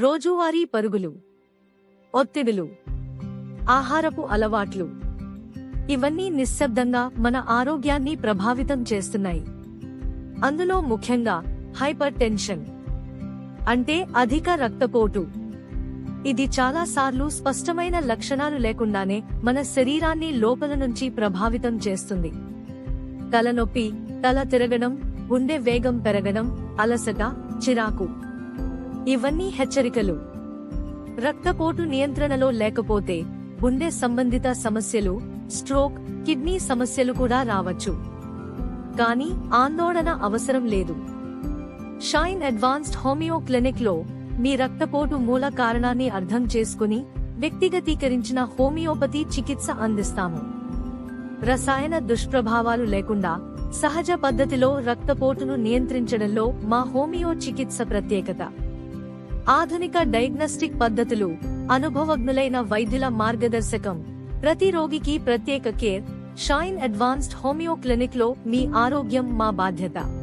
రోజువారీ పరుగులు, ఒత్తిడులు, ఆహారపు అలవాట్లు ఇవన్నీ నిశ్శబ్దంగా మన ఆరోగ్యాన్ని ప్రభావితం చేస్తున్నాయి. అందులో ముఖ్యంగా హైపర్ టెన్షన్ అంటే అధిక రక్తపోటు. ఇది చాలాసార్లు స్పష్టమైన లక్షణాలు లేకుండానే మన శరీరాన్ని లోపల నుంచి ప్రభావితం చేస్తుంది. తలనొప్పి, తల తిరగడం, గుండె వేగం పెరగడం, అలసట, చిరాకు ఇవన్నీ హెచ్చరికలు. రక్తపోటు నియంత్రణలో లేకపోతే గుండె సంబంధిత సమస్యలు, స్ట్రోక్, కిడ్నీ సమస్యలు కూడా రావచ్చు. కానీ ఆందోళన అవసరం లేదు. షైన్ అడ్వాన్స్డ్ హోమియో క్లినిక్ లో మీ రక్తపోటు మూల కారణాన్ని అర్థం చేసుకుని వ్యక్తిగతీకరించిన హోమియోపతి చికిత్స అందిస్తాము. రసాయన దుష్ప్రభావాలు లేకుండా సహజ పద్ధతిలో రక్తపోటును నియంత్రించడంలో మా హోమియో చికిత్స ప్రత్యేకత. ఆధునిక డయాగ్నోస్టిక్ పద్ధతులు, అనుభవజ్ఞులైన వైద్యుల మార్గదర్శకం, ప్రతి రోగికి ప్రత్యేక care. Shine advanced homeo clinic లో మీ ఆరోగ్యం మా బాధ్యత.